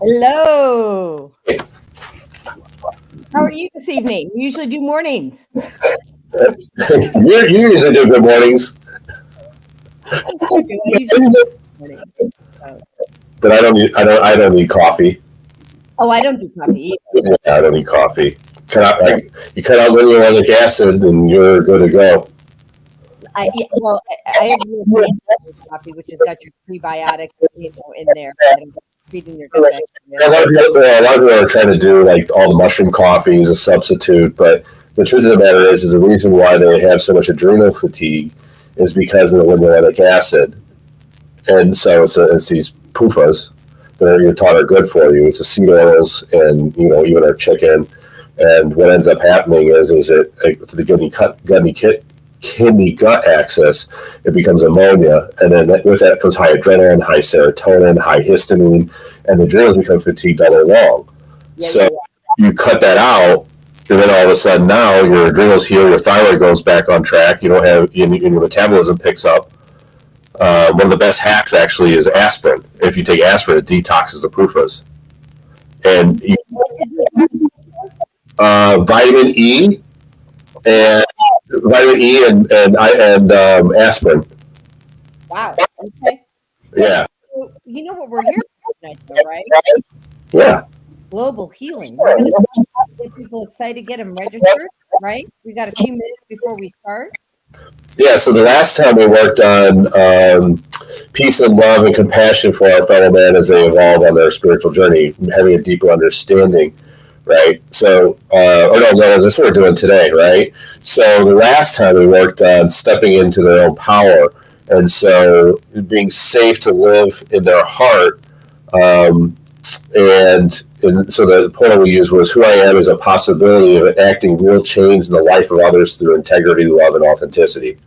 Hello. How are you this evening? We usually do mornings. You usually do good mornings, I usually do mornings. So. but I don't need coffee. Oh, I don't do coffee either. Yeah, I don't need coffee. You cut out linoleic acid and you're good to go. I have really coffee, which has got your prebiotics, in there, feeding your gut bacteria. A lot of people are trying to do like all the mushroom coffee as a substitute, but the truth of the matter is the reason why they have so much adrenal fatigue is because of the linoleic acid, and so it's these PUFAs that you're taught are good for you. It's the seed oils and even our chicken, and what ends up happening is it to the kidney gut axis, it becomes ammonia, and then with that comes high adrenaline, high serotonin, high histamine, and the adrenals become fatigued all day long. You cut that out, and then all of a sudden now your adrenals heal, your thyroid goes back on track. You don't have your metabolism picks up. One of the best hacks actually is aspirin. If you take aspirin, it detoxes the PUFAs. And vitamin E and aspirin. Wow. Okay. Yeah. So, you know what we're here for tonight, though, right? Yeah. Global healing. We're going to get people excited, get them registered, right? We got a few minutes before we start. Yeah, so the last time we worked on peace and love and compassion for our fellow man as they evolve on their spiritual journey, having a deeper understanding, right? So, that's what we're doing today, right? So the last time we worked on stepping into their own power, and so being safe to live in their heart, and so the point we used was who I am is a possibility of enacting real change in the life of others through integrity, love, and authenticity.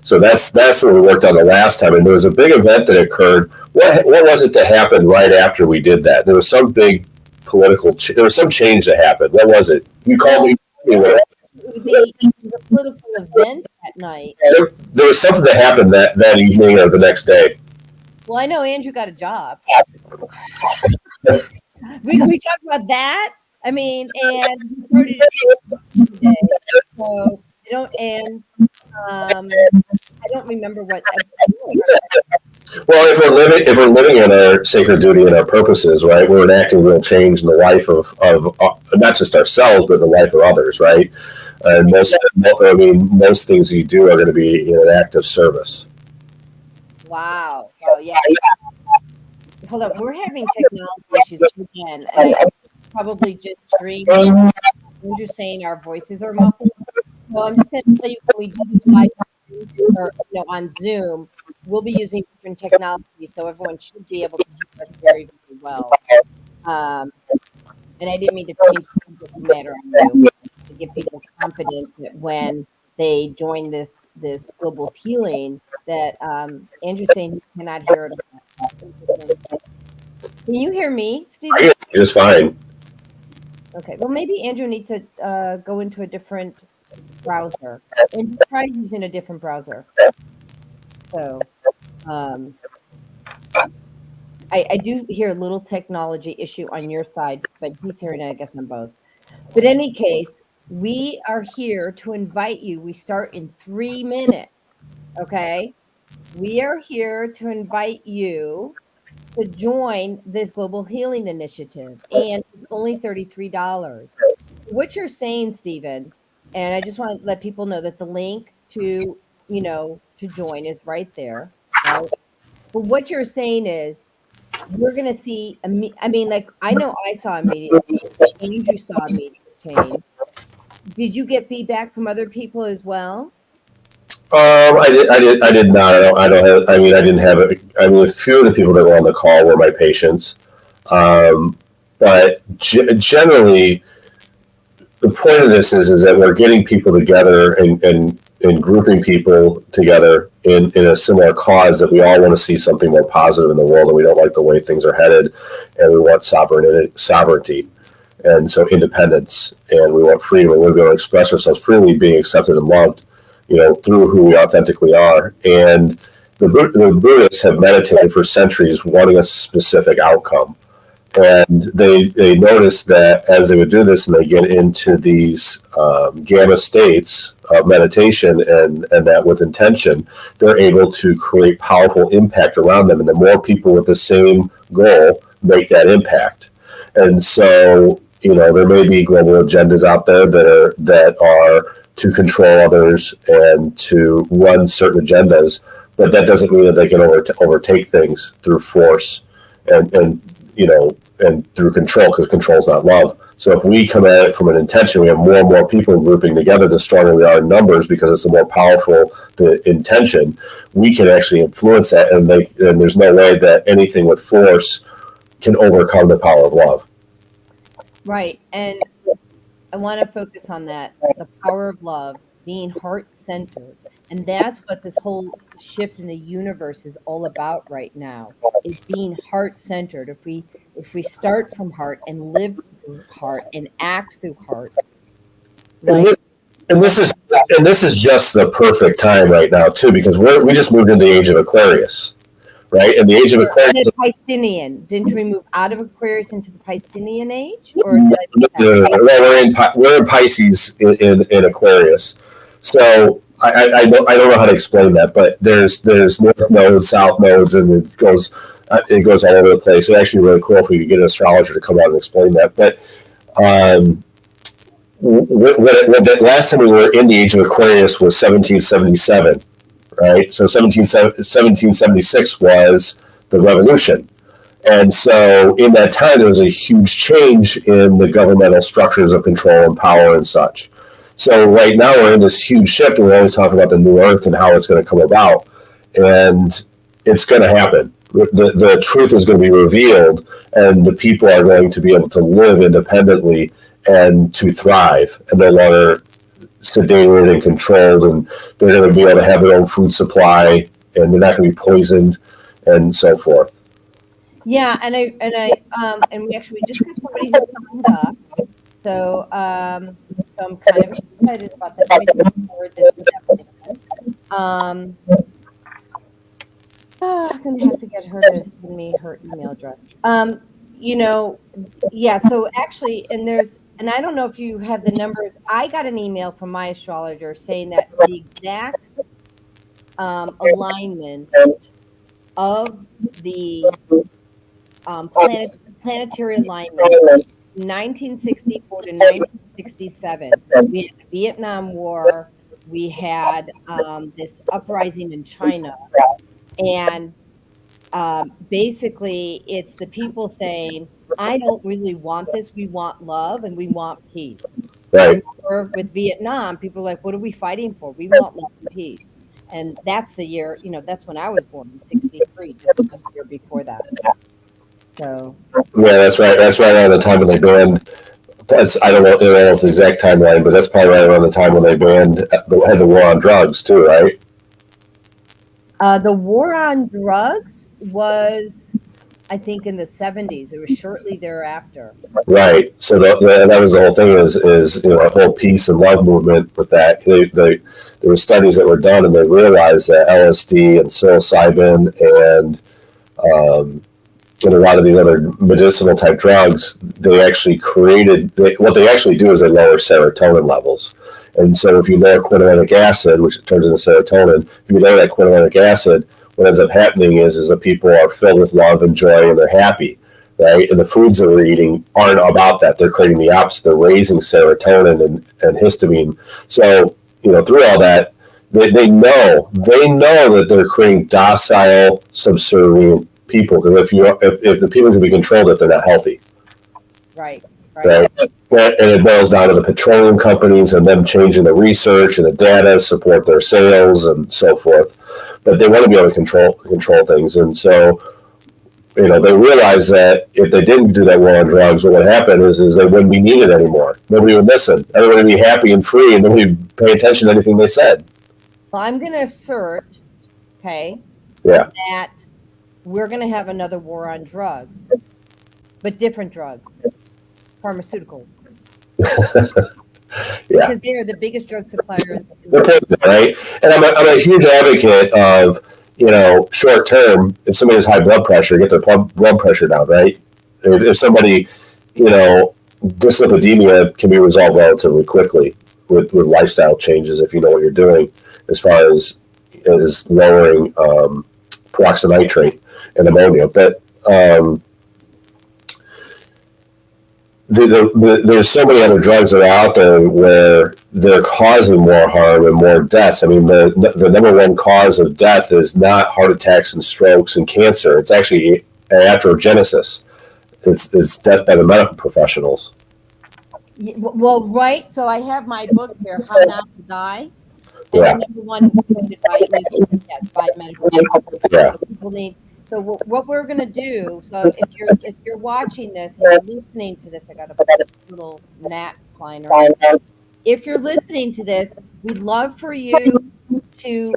So that's what we worked on the last time. And there was a big event that occurred. What was it that happened right after we did that? There was some big there was some change that happened. What was it? You called me. It was a political event at night. There was something that happened that evening or the next day. Well, I know Andrew got a job. we talk about that. I mean, and we started it today. So I don't remember what. Well, if we're living in our sacred duty and our purposes, right, we're enacting real change in the life of not just ourselves, but the life of others, right? And most things you do are going to be in an act of service. Wow. Oh, yeah. Hold on. We're having technology issues again. And I probably just dreaming. Andrew saying our voices are muffled. So I'm just going to tell you, when we do this live on Zoom, we'll be using different technology, so everyone should be able to hear us very, very well. And I didn't mean to change the subject matter on you, to give people confidence that when they join this global healing, that Andrew's saying he cannot hear it. Can you hear me, Stephen? Just fine. Okay. Well, maybe Andrew needs to go into a different browser and try using a different browser. So, I do hear a little technology issue on your side, but he's hearing it, I guess, on both. But in any case, we are here to invite you. We start in 3 minutes. Okay. We are here to invite you to join this Global Healing Initiative, and it's only $33. What you're saying, Stephen, and I just want to let people know that the link to join is right there. Right? But what you're saying is we're going to see, I mean, like, I know I saw immediate change. Andrew saw immediate change. Did you get feedback from other people as well? I did not. I don't have. I mean, I didn't have it. I mean, a few of the people that were on the call were my patients, but generally, the point of this is that we're getting people together and grouping people together in a similar cause, that we all want to see something more positive in the world, and we don't like the way things are headed, and we want sovereignty, and so independence, and we want freedom, and we're going to express ourselves freely, being accepted and loved, through who we authentically are. And the Buddhists have meditated for centuries wanting a specific outcome. And they noticed that as they would do this and they get into these gamma states of meditation and that with intention, they're able to create powerful impact around them. And the more people with the same goal make that impact. And so, there may be global agendas out there that are to control others and to run certain agendas, but that doesn't mean that they can overtake things through force and through control, because control is not love. So if we come at it from an intention, we have more and more people grouping together, the stronger we are in numbers, because it's the more powerful the intention, we can actually influence that. And there's no way that anything with force can overcome the power of love. Right. And I want to focus on that, the power of love, being heart-centered. And that's what this whole shift in the universe is all about right now, is being heart-centered. If we start from heart and live through heart and act through heart. Right? And this is just the perfect time right now too, because we just moved into the age of Aquarius, right? And the age of Aquarius, Piscean. Didn't we move out of Aquarius into the Piscean age? Or we're in Pisces in Aquarius. So I don't know how to explain that, but there's north nodes, south nodes, and it goes all over the place. It's actually really cool if we could get an astrologer to come out and explain that. But the last time we were in the age of Aquarius was 1777, right? So 1776 was the revolution. And so in that time, there was a huge change in the governmental structures of control and power and such. So right now we're in this huge shift, and we're always talking about the new earth and how it's going to come about. And it's going to happen. The truth is going to be revealed, and the people are going to be able to live independently and to thrive, and no longer sedated and controlled, and they're going to be able to have their own food supply, and they're not going to be poisoned, and so forth. Yeah, and we just got somebody who signed up. So I'm kind of excited about that. Let me forward this to them. I'm going to have to get her to send me her email address. Yeah, so actually, and I don't know if you have the numbers. I got an email from my astrologer saying that the exact alignment of the planetary alignment 1964 to 1967. We had the Vietnam War. We had this uprising in China. And basically, it's the people saying, I don't really want this. We want love and we want peace. Right. With Vietnam, people are like, what are we fighting for? We want love and peace. And that's the year, that's when I was born in 63, just a year before that. So. Yeah, that's right. That's right around the time when they banned. I don't know if the exact timeline, but that's probably right around the time when they had the war on drugs too, right? The war on drugs was, I think, in the 70s. It was shortly thereafter. Right. So that was the whole thing. Is a whole peace and love movement with that. There were studies that were done, and they realized that LSD and psilocybin and a lot of these other medicinal type drugs, they actually what they actually do is they lower serotonin levels. And so if you lower quinolinic acid, which turns into serotonin, if you lower that quinolinic acid, what ends up happening is that people are filled with love and joy, and they're happy, right? And the foods that we're eating aren't about that. They're creating the opposite. They're raising serotonin and histamine. So, through all that, they know that they're creating docile, subservient people, because if the people can be controlled, if they're not healthy. Right. Right. And it boils down to the petroleum companies and them changing the research and the data, support their sales and so forth. But they want to be able to control things. And so, they realize that if they didn't do that war on drugs, what would happen is they wouldn't be needed anymore. Nobody would listen. Everybody would be happy and free, and nobody would pay attention to anything they said. Well, I'm going to assert, that we're going to have another war on drugs, but different drugs. Pharmaceuticals. Yeah. Because they are the biggest drug supplier. Right. And I'm a huge advocate of, short term, if somebody has high blood pressure, get their blood pressure down, right? If somebody, dyslipidemia can be resolved relatively quickly with lifestyle changes if you know what you're doing, as far as lowering peroxynitrate and ammonia. But there's so many other drugs that are out there where they're causing more harm and more deaths. I mean, the number one cause of death is not heart attacks and strokes and cancer. It's actually iatrogenesis. It's death by the medical professionals. Well, right. So I have my book here, How Not to Die. And Yeah. the number one quoted by medical professionals. Yeah. So people need. So what we're going to do, so if you're watching this, and you're listening to this, I got a little gnat flying around. If you're listening to this, we'd love for you to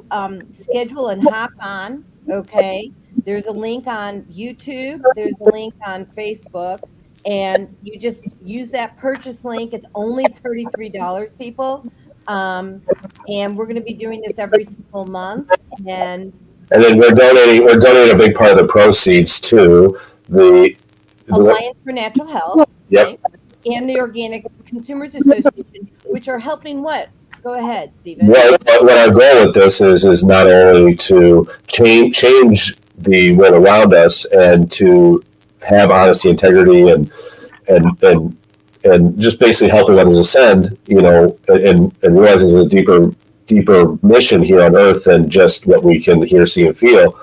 schedule and hop on, okay? There's a link on YouTube. There's a link on Facebook. And you just use that purchase link. It's only $33, people. And we're going to be doing this every single month. And then we're donating a big part of the proceeds to the Alliance for Natural Health. Yep. Right? And the Organic Consumers Association, which are helping what? Go ahead, Stephen. What our goal with this is not only to change the world around us and to have honesty, integrity, and just basically helping others ascend, and realizing there's a deeper mission here on Earth than just what we can hear, see, and feel,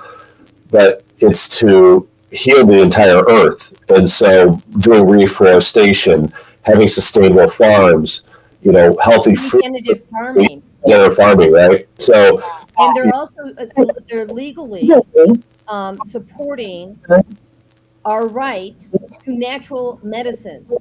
but it's to heal the entire Earth. And so doing reforestation, having sustainable farms, healthy food, regenerative farming. Regenerative farming, right? So, and they're also they're legally supporting our right to natural medicines.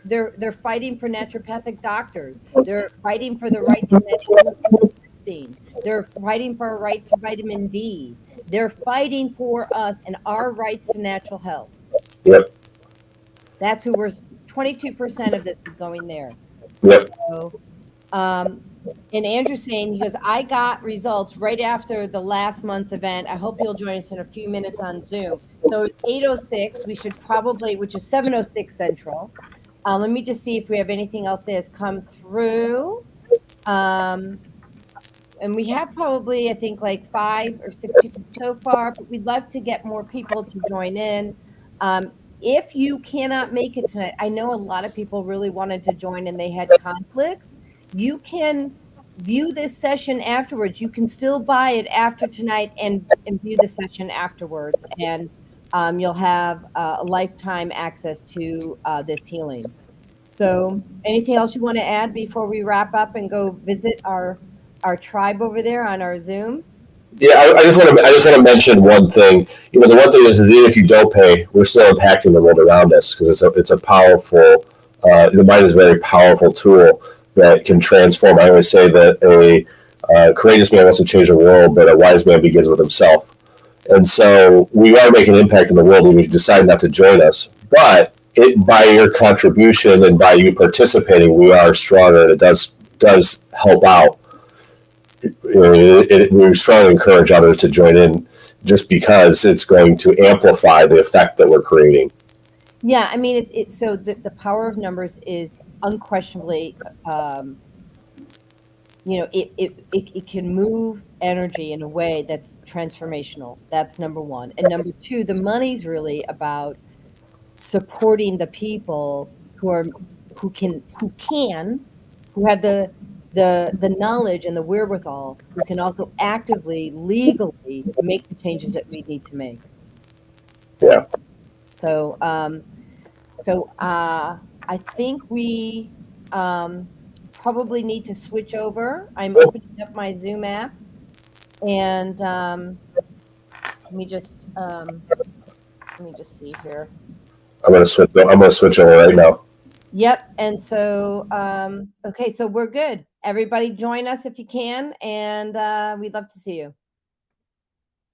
They're fighting for naturopathic doctors. They're fighting for the right to medical testing. They're fighting for our right to vitamin D. They're fighting for us and our rights to natural health. Yep. That's who we're. 22% of this is going there. Yep. So, and Andrew's saying, he goes, I got results right after the last month's event. I hope you'll join us in a few minutes on Zoom. So it's 8:06. We should probably, which is 7:06 Central. Let me just see if we have anything else that has come through. And we have probably, I think, like 5 or 6 people so far, but we'd love to get more people to join in. If you cannot make it tonight, I know a lot of people really wanted to join and they had conflicts. You can view this session afterwards. You can still buy it after tonight and view the session afterwards. And you'll have a lifetime access to this healing. So anything else you want to add before we wrap up and go visit our tribe over there on our Zoom? Yeah, I just want to mention one thing. The one thing is even if you don't pay, we're still impacting the world around us because it's a powerful. The mind is a very powerful tool that can transform. I always say that a courageous man wants to change the world, but a wise man begins with himself. And so we are making an impact in the world when you decide not to join us. But by your contribution and by you participating, we are stronger, and it does help out. We strongly encourage others to join in just because it's going to amplify the effect that we're creating. Yeah, I mean, so the power of numbers is unquestionably, it can move energy in a way that's transformational. That's number one. And number two, the money's really about supporting the people who have the knowledge and the wherewithal, who can also actively, legally make the changes that we need to make. Yeah. So I think we probably need to switch over. I'm opening up my Zoom app, and let me just see here. I'm gonna switch over right now. Yep. And so okay, so we're good. Everybody join us if you can, and we'd love to see you.